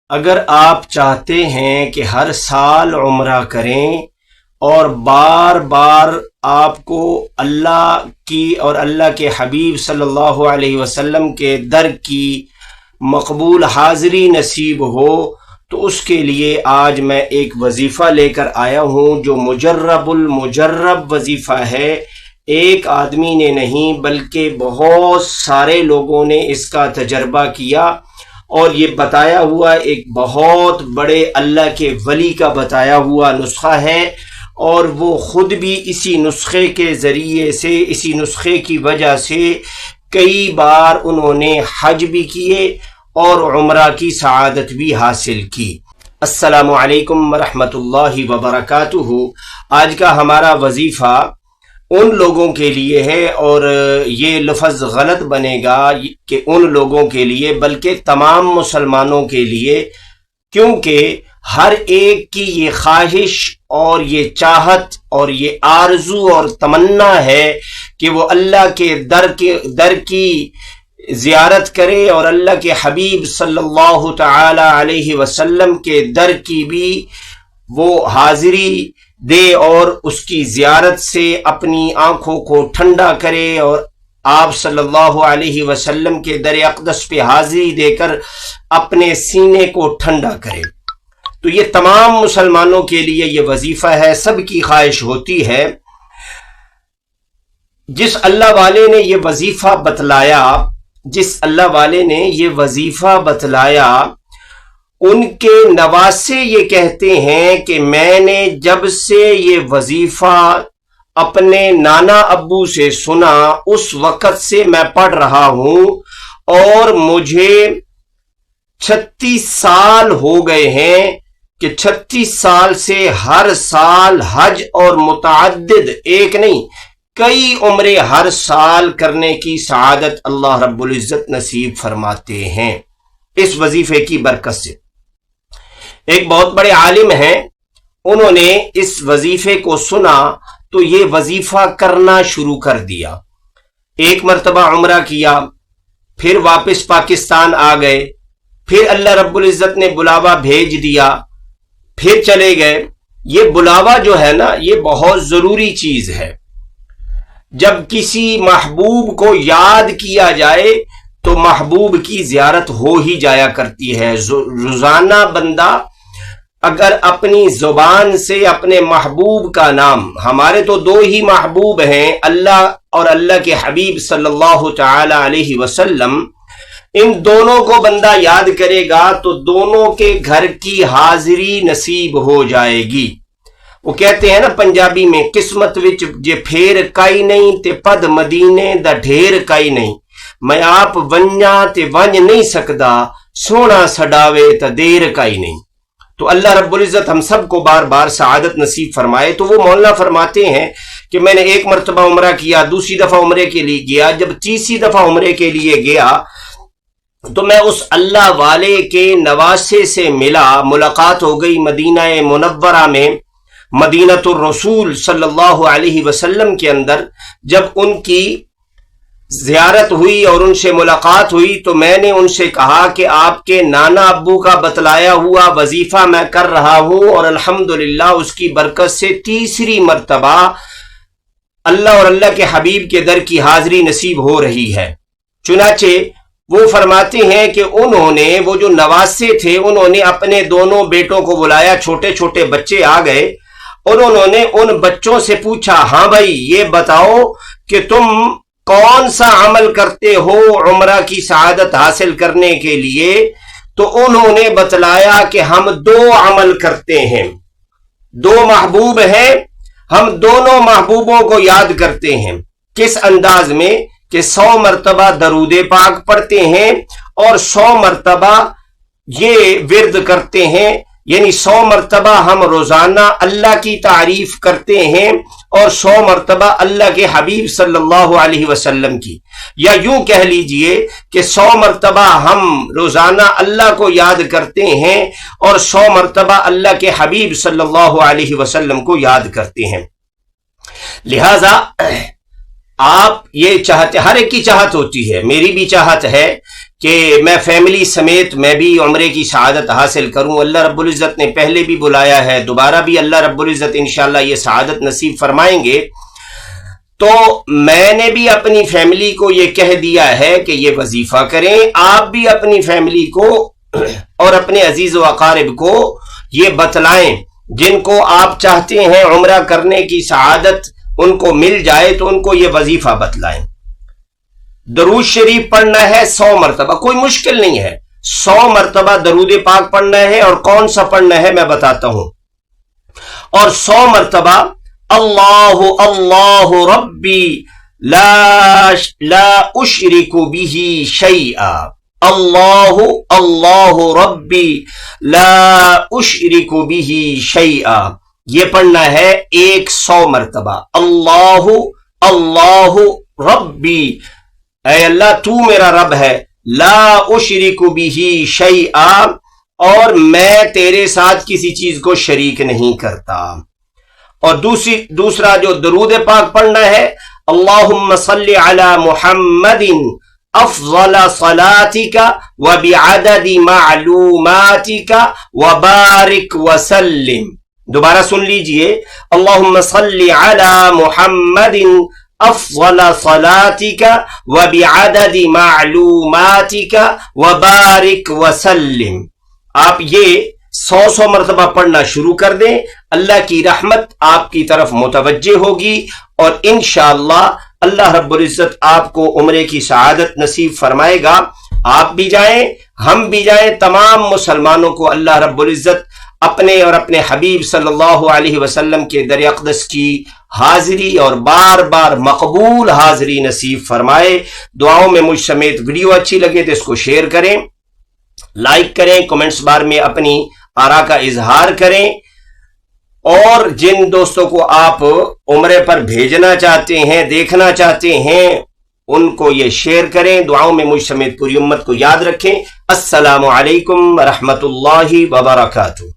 اگر آپ چاہتے ہیں کہ ہر سال عمرہ کریں اور بار بار آپ کو اللہ کی اور اللہ کے حبیب صلی اللہ علیہ وسلم کے در کی مقبول حاضری نصیب ہو، تو اس کے لیے آج میں ایک وظیفہ لے کر آیا ہوں جو مجرب المجرب وظیفہ ہے۔ ایک آدمی نے نہیں بلکہ بہت سارے لوگوں نے اس کا تجربہ کیا، اور یہ بتایا ہوا ایک بہت بڑے اللہ کے ولی کا بتایا ہوا نسخہ ہے، اور وہ خود بھی اسی نسخے کے ذریعے سے، اسی نسخے کی وجہ سے کئی بار انہوں نے حج بھی کیے اور عمرہ کی سعادت بھی حاصل کی۔ السلام علیکم ورحمۃ اللہ وبرکاتہ۔ آج کا ہمارا وظیفہ ان لوگوں کے لیے ہے، اور یہ لفظ غلط بنے گا کہ ان لوگوں کے لیے، بلکہ تمام مسلمانوں کے لیے، کیونکہ ہر ایک کی یہ خواہش اور یہ چاہت اور یہ آرزو اور تمنا ہے کہ وہ اللہ کے در کی زیارت کرے اور اللہ کے حبیب صلی اللہ تعالی علیہ وسلم کے در کی بھی وہ حاضری دے اور اس کی زیارت سے اپنی آنکھوں کو ٹھنڈا کرے، اور آپ صلی اللہ علیہ وسلم کے در اقدس پہ حاضری دے کر اپنے سینے کو ٹھنڈا کرے۔ تو یہ تمام مسلمانوں کے لیے یہ وظیفہ ہے، سب کی خواہش ہوتی ہے۔ جس اللہ والے نے یہ وظیفہ بتلایا، ان کے نواسے یہ کہتے ہیں کہ میں نے جب سے یہ وظیفہ اپنے نانا ابو سے سنا، اس وقت سے میں پڑھ رہا ہوں، اور مجھے 36 سال ہو گئے ہیں کہ 36 سال سے ہر سال حج اور متعدد ایک نہیں کئی عمرے ہر سال کرنے کی سعادت اللہ رب العزت نصیب فرماتے ہیں اس وظیفے کی برکت سے۔ ایک بہت بڑے عالم ہیں، انہوں نے اس وظیفے کو سنا تو یہ وظیفہ کرنا شروع کر دیا۔ ایک مرتبہ عمرہ کیا، پھر واپس پاکستان آ گئے، پھر اللہ رب العزت نے بلاوا بھیج دیا، پھر چلے گئے۔ یہ بلاوا جو ہے نا، یہ بہت ضروری چیز ہے۔ جب کسی محبوب کو یاد کیا جائے تو محبوب کی زیارت ہو ہی جایا کرتی ہے۔ روزانہ بندہ اگر اپنی زبان سے اپنے محبوب کا نام، ہمارے تو دو ہی محبوب ہیں، اللہ اور اللہ کے حبیب صلی اللہ تعالی علیہ وسلم، ان دونوں کو بندہ یاد کرے گا تو دونوں کے گھر کی حاضری نصیب ہو جائے گی۔ وہ کہتے ہیں نا پنجابی میں، قسمت وچ جے پھیر کائی نہیں تے پد مدینے دا ڈھیر کائی نہیں، میں آپ ونجاں تے ونج نہیں سکدا، سونا سڈاوے تا دیر کائی نہیں۔ تو اللہ رب العزت ہم سب کو بار بار سعادت نصیب فرمائے۔ تو وہ مولانا فرماتے ہیں کہ میں نے ایک مرتبہ عمرہ کیا، دوسری دفعہ عمرے کے لیے گیا، جب تیسری دفعہ عمرے کے لیے گیا تو میں اس اللہ والے کے نواسے سے ملاقات ہو گئی مدینہ منورہ میں، مدینۃ الرسول صلی اللہ علیہ وسلم کے اندر۔ جب ان کی زیارت ہوئی اور ان سے ملاقات ہوئی تو میں نے ان سے کہا کہ آپ کے نانا ابو کا بتلایا ہوا وظیفہ میں کر رہا ہوں، اور الحمدللہ اس کی برکت سے تیسری مرتبہ اللہ اور اللہ کے حبیب کے در کی حاضری نصیب ہو رہی ہے۔ چنانچہ وہ فرماتے ہیں کہ انہوں نے، وہ جو نواسے تھے، انہوں نے اپنے دونوں بیٹوں کو بلایا، چھوٹے چھوٹے بچے آ گئے، اور انہوں نے ان بچوں سے پوچھا، ہاں بھائی یہ بتاؤ کہ تم کون سا عمل کرتے ہو عمرہ کی سعادت حاصل کرنے کے لیے؟ تو انہوں نے بتلایا کہ ہم 2 عمل کرتے ہیں، 2 محبوب ہیں، ہم دونوں محبوبوں کو یاد کرتے ہیں۔ کس انداز میں؟ کہ 100 مرتبہ درود پاک پڑھتے ہیں اور 100 مرتبہ یہ ورد کرتے ہیں، یعنی 100 مرتبہ ہم روزانہ اللہ کی تعریف کرتے ہیں اور 100 مرتبہ اللہ کے حبیب صلی اللہ علیہ وسلم کی، یا یوں کہہ لیجئے کہ 100 مرتبہ ہم روزانہ اللہ کو یاد کرتے ہیں اور 100 مرتبہ اللہ کے حبیب صلی اللہ علیہ وسلم کو یاد کرتے ہیں۔ لہذا آپ یہ چاہتے، ہر ایک کی چاہت ہوتی ہے، میری بھی چاہت ہے کہ میں فیملی سمیت میں بھی عمرے کی سعادت حاصل کروں. اللہ رب العزت نے پہلے بھی بلایا ہے, دوبارہ بھی اللہ رب العزت انشاءاللہ یہ سعادت نصیب فرمائیں گے. تو میں نے بھی اپنی فیملی کو یہ کہہ دیا ہے کہ یہ وظیفہ کریں. آپ بھی اپنی فیملی کو اور اپنے عزیز و اقارب کو یہ بتلائیں, جن کو آپ چاہتے ہیں عمرہ کرنے کی سعادت ان کو مل جائے تو ان کو یہ وظیفہ بتلائیں. درود شریف پڑھنا ہے 100 مرتبہ, کوئی مشکل نہیں ہے. 100 مرتبہ درود پاک پڑھنا ہے, اور کون سا پڑھنا ہے میں بتاتا ہوں. اور 100 مرتبہ اللہ اللہ ربی لا اشرک بہ شیئا, اللہ اللہ ربی لا اشرک بہ شیئا, یہ پڑھنا ہے 100 مرتبہ. اللہ اللہ ربی, اے اللہ تو میرا رب ہے, لا اشرک بہ شیئا, اور میں تیرے ساتھ کسی چیز کو شریک نہیں کرتا. اور دوسرا جو درود پاک پڑھنا ہے, اللہم صلی علی محمد افضل صلاتک وبعدد معلوماتک وبارک وسلم. دوبارہ سن لیجئے, اللہم صلی علی محمد افضل صلاتک وبعدد معلوماتک وبارک وسلم. آپ یہ 100 مرتبہ پڑھنا شروع کر دیں, اللہ کی رحمت آپ کی طرف متوجہ ہوگی, اور انشاءاللہ اللہ رب العزت آپ کو عمرے کی سعادت نصیب فرمائے گا. آپ بھی جائیں, ہم بھی جائیں, تمام مسلمانوں کو اللہ رب العزت اپنے اور اپنے حبیب صلی اللہ علیہ وسلم کے در اقدس کی حاضری اور بار بار مقبول حاضری نصیب فرمائے. دعاؤں میں مجھ سمیت ویڈیو اچھی لگے تو اس کو شیئر کریں, لائک کریں, کمنٹس بار میں اپنی آراء کا اظہار کریں, اور جن دوستوں کو آپ عمرے پر بھیجنا چاہتے ہیں, دیکھنا چاہتے ہیں, ان کو یہ شیئر کریں. دعاؤں میں مجھ سمیت پوری امت کو یاد رکھیں. السلام علیکم ورحمۃ اللہ وبرکاتہ.